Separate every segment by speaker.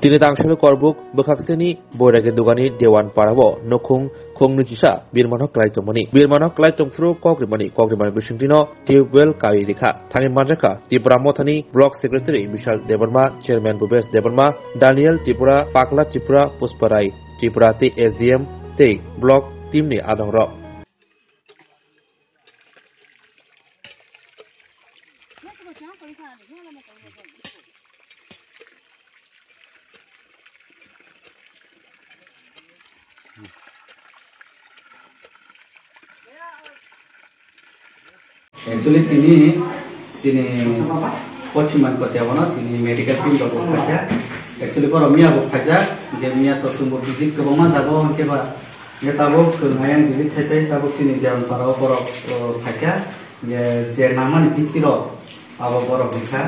Speaker 1: তিনি তাংসল করবুক বখাকসেনি বৈরাগে দুগানি দেওয়ান পারাবো নখুং খংনি চিসা বিরমানক ক্লাইতমনি বিরমানক ক্লাইতমফ্রু কগ্রিমানি বিসিংতিनो টিউবवेल काई रेखा थानी मानजाका त्रिपुरा मथानी ब्लॉक सेक्रेटारी विशाल देवर्मा चेयरमैन भूपेश देवर्मा दानियल त्रिपुरा पाकला त्रिपुरा पुष्पराय त्रिपुरा ते एसडीएम ते ब्लॉक टीमनि आदंग
Speaker 2: एक्चुअली तिनी पश्चिम कतियावना तिनी मेडिकल टीम को फाजा एक्चुअली पर मिया को फाजा जे मिया तो तुम विजिट को मा जागो केबा ये ताबो खनायान विजिट थाइते ताबो तिनी जान पाराव पर फाजा जे नामान पिथिरो आबो बर बिखा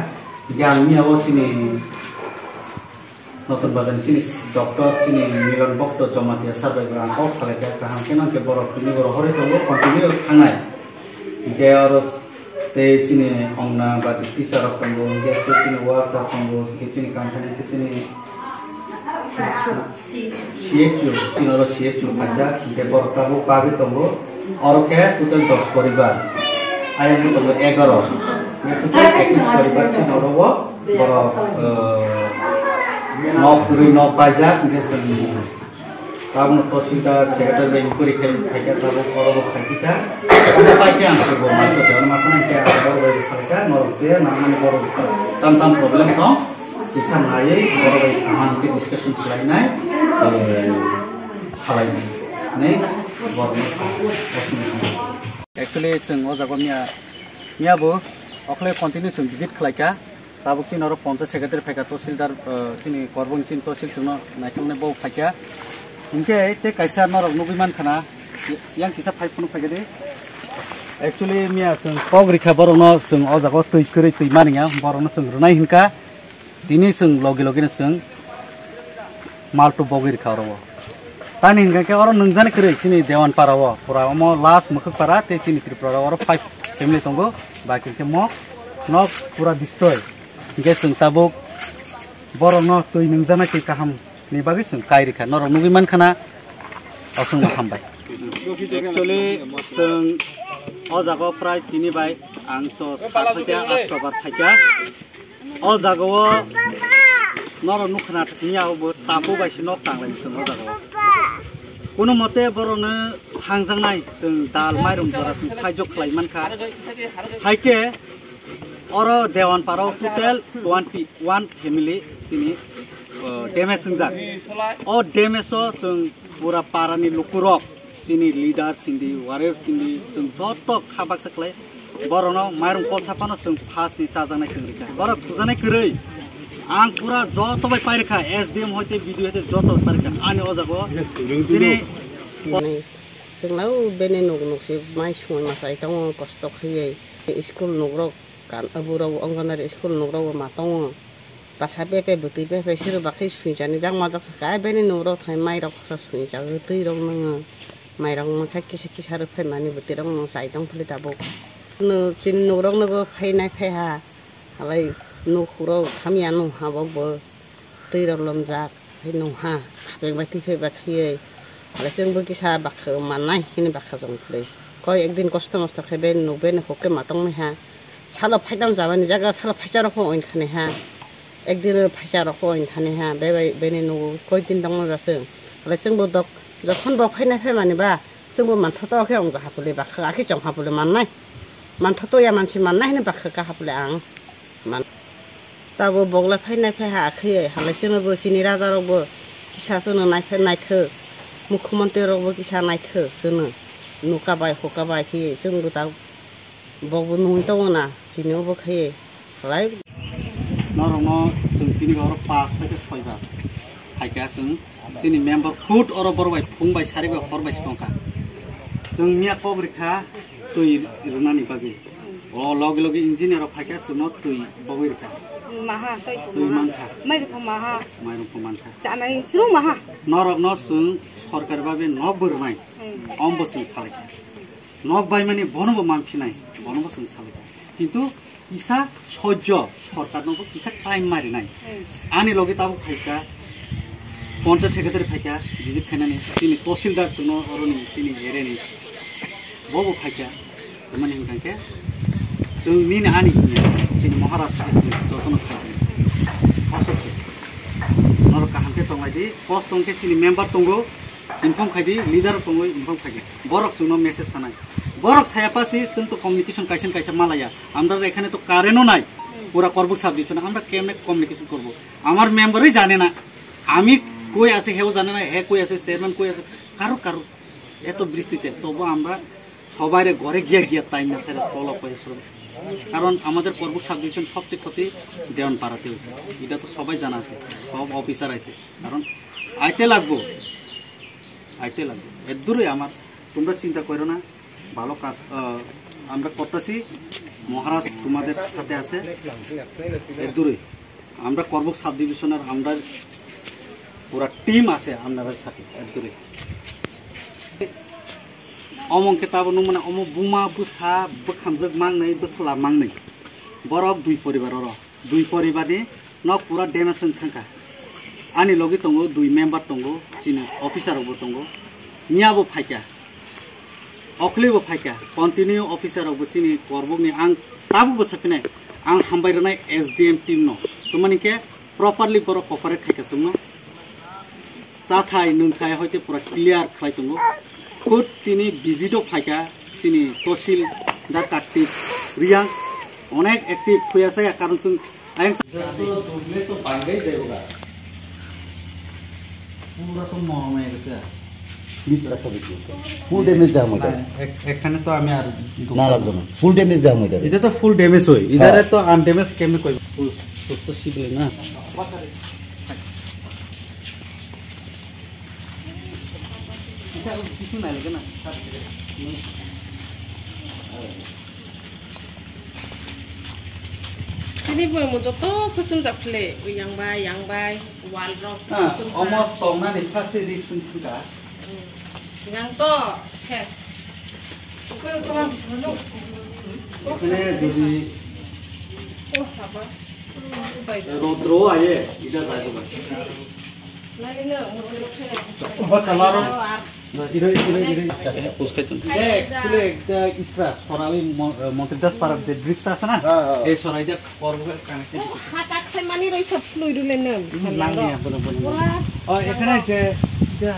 Speaker 2: ज्ञान मिया वो तिनी नतन बाजन तिनी डॉक्टर तिनी मिलन भक्त जमातिया साबे ग्राम को सालेका काहां केना के बर तिनी बर हरे तो continue थांगाय Gearos te sini ongna bagi pisar kambo ge sini water kambo ge sini company ge sini sini oro CHU aja ge bortabo pagi tombo oro ke total 10 poribar ayam tombo 11 ge total 21 poribar sini oro wo boro no pajak ge sini ताबन तहसीलदार secretary inquiry खाइका Tabo करबो खाइका ana pakai ang ko ma ko jan ma tan ke aro bai sarka nor se namani boro tam problem ko bisa nai boro bai kahan ke discussion chlai nai halai nei boro actually sing o jago mia bo okhle continue sing visit khlaika tabuk sin aro panchayat secretary phaika tahsildar sini korbon sin tahsil sino naikne bo phaika इनके ते कैसा नरक नुबिमान खाना yang kisah 5 pun pagi deh actually miya sung kog rikha borong sung o jago tui kuri tui mani ya borong sung runai hinka tini sung logi na sung maltu bogi rikha ro tani hinka ke oro nungjani kuri sini dewan parawo pura omo last mukhuk para te sini tripura oro 5 family tongo baki ke mo no pura destroy ge sung tabuk borong tui nungjana ke kaham ni bagi sung kai rikha nor nubiman khana asung hambai actually sung o jago prai tini bai ang to satya october thaika o jago nor nukhna thmiya bo tapu bai sinok tanglai sung o jago kono mote borone thangjangnai sung dal mairum jora sung saijok khlai mankha haike oro dewan paro total 21 family sini damage sungjak o damage o sung pura parani lukurok sini leader sindi warrior sindi sung joto khabak saklai borono mairum kol sapano sung fast ni sajang nai sungrika boro thujanai krei ang pura joto bai pairikha SDM hoite video hoite joto pairikha ani o jago sini
Speaker 3: sunglau bene nog se mai sumai masai tang kosto khie school nogrok kan aburo anganari school nogrok ma tang pasal pepe buti pepe siru bakhi suijani jang majak sakai bene nogrok thai mai rok sa suija tui rok nang mai rok ma khaki seki saru phai mani buti rok nang sai tang phuli tabok no chin nogrok no khai nai khai ha halai no khuro khamia no ha bok bo tui rok lom jak hai no ha bek bati phai bakhi halai sing bu kisa bakh manai hini bakha jong phuli koi ekdin kosto mosto khebe no bene hokke matong me ha salo phaidam jabani jaga salo phajar ko oin khane ha একদিন ফাইসা রকম থানে হ্যাঁ বেনে no কয়দিন দং রাসে হলে जोंबो दक যখন বখাইনা ফে মানিবা जोंबो मानथातो खे अंग हापुले बाखा आखि जं हापुले माननाय मानथातो या मानसि माननाय हने बाखा का हापुले आं मान ताबो बगला फाइनाय फे हाखै हाले जोंबो सिनि राजा रबो किसा जोनो नायफे नायथो मुख्यमंत्री रबो किसा नायथो जोनो नुकाबाय होकाबाय कि जोंबो दा बगबो नुन दङना सिनियावबो खायो हलाय
Speaker 2: नरनो जों तिनि गाव पास बाय सयबा हायका जों सिनि मेम्बर खुद अरो बरबाय फंबाय सारिबाय हरबाय टंका जों मिया कबरिखा तुइ रुनानि बागै अ लगे लगे इंजिनियर फायका जों तुइ बगैरखा
Speaker 4: माहा
Speaker 2: तुइ मानखा
Speaker 4: माइरखो माहा
Speaker 2: मानखा
Speaker 4: जानाय जों माहा
Speaker 2: नरनो जों सरकार बाबे न बोरनाय अम्बो जों सालायखा न बाय माने बनबो मानफिनाय बनबो जों सालायखा किन्तु इसा सह्य सरकार नबो किसा टाइम मारिनाय आनि लगे ताबो फायका পঞ্চায়েত সেক্রেটারি ফাইকা ভিজিট খাইনানি তিনি তহসিলদার জন্য অরনি তিনি হেরেনি ববো ফাইকা মানে হিংখাंखे जोंनि आनि তিনি মহারাষ্ট্র যতন খাইনি অসছে নর কাহামকে তংলাইদি পোস্ট তংকে তিনি মেম্বার তংগো ইনফর্ম খাইদি লিডাर तंगो इनफर्म खाइगे बरक जोंनो मेसेज थानाय बरक सायापासि जों तो कम्युनिकेशन काइसन काइसा मालाया আমরা এখানে তো কারেন্টও নাই পুরা করব সাব দিছ না আমরা কেমনে কমিউনিকেশন করব আমার মেম্বারই জানে না আমি কই আছে হেও জানে না হে কই আছে চেয়ারম্যান কই আছে কারো কারো এত বৃষ্টিতে তবু আমরা সবাইরে ঘরে গিয়া গিয়া টাইম না সেটা ফলো করে শুরু কারণ আমাদের করব সাব ডিভিশন সবচেয়ে ক্ষতি দেওয়ান পারাতে হইছে এটা তো সবাই জানা আছে সব অফিসার আছে কারণ আইতে লাগবো এর দূরে আমার তোমরা চিন্তা করো না ভালো কাজ আমরা করতেছি মহারাজ তোমাদের সাথে আছে এর দূরে আমরা করব সাব ডিভিশনের আমরা পুরা টিম আছে আপনাদের সাথে এর দূরে অমংকে তাবো মানে অম বুমা বুসা বখামজক মাংनै বসলা मांनै বরক দুই পরিবারনি ন পুরা ড্যামেজ থাকা आनी लगे तंगो दुई मेम्बर तंगो चिनि अफिसारबो तंगो मियाबो फाइका अखलेबो फाइका कन्टिन्यू अफिसारबो चिनि करबोनि आं ताबो साफिनाय आं हामबायरनाय एसडीएम टीम न तमानिके प्रॉपर्ली बरो कभारेट खाइका सुनो चाथाय नोंखाय हयते पुरा क्लियर खालाय तंगो खुद तिनि बिजिदो फाइका चिनि तहसिल दा काटि रियां अनेक एक्टिभ फैयासै कारण जों आं दुबले तो बांगाय जायोगा पूरा तो মহমে গেছে
Speaker 5: বিপরা সব ফুল ড্যামেজ দাম এটা
Speaker 2: এখানে তো আমি আর
Speaker 5: না লাগবে না ফুল ড্যামেজ দাম এটা
Speaker 2: এটা তো ফুল ড্যামেজ হই ইদারে তো আনড্যামেজ কেমনে কই ফুল সুস্থ শিবলে না কিছু নাই লাগে না
Speaker 3: Ini boy mo joto kusum jakle yang bay wal rock kusum
Speaker 2: অমর তংনা নি ফাসে রিকসন ফুটা
Speaker 3: yang to ses ko ko ma bisalo
Speaker 2: এখানে যদি
Speaker 3: oh apa
Speaker 2: রৌদ্র আয়ে ইদা যাইবো
Speaker 3: nani na mo
Speaker 2: বা কালার ইরে পুস্কাইতন একচুয়ালি একটা ইসরা সরালি মন্ত্রীদাস পারার যে ব্রিজটা আছে না এই সরাইটা করবে connected
Speaker 3: hatak sai mani roi sab flui dule ne
Speaker 2: লাগি বল ও এখানে যে যা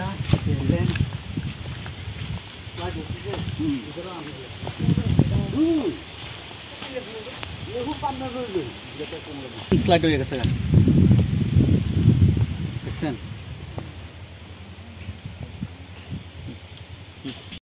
Speaker 2: স্লাইড হয়ে গেছে দেখছেন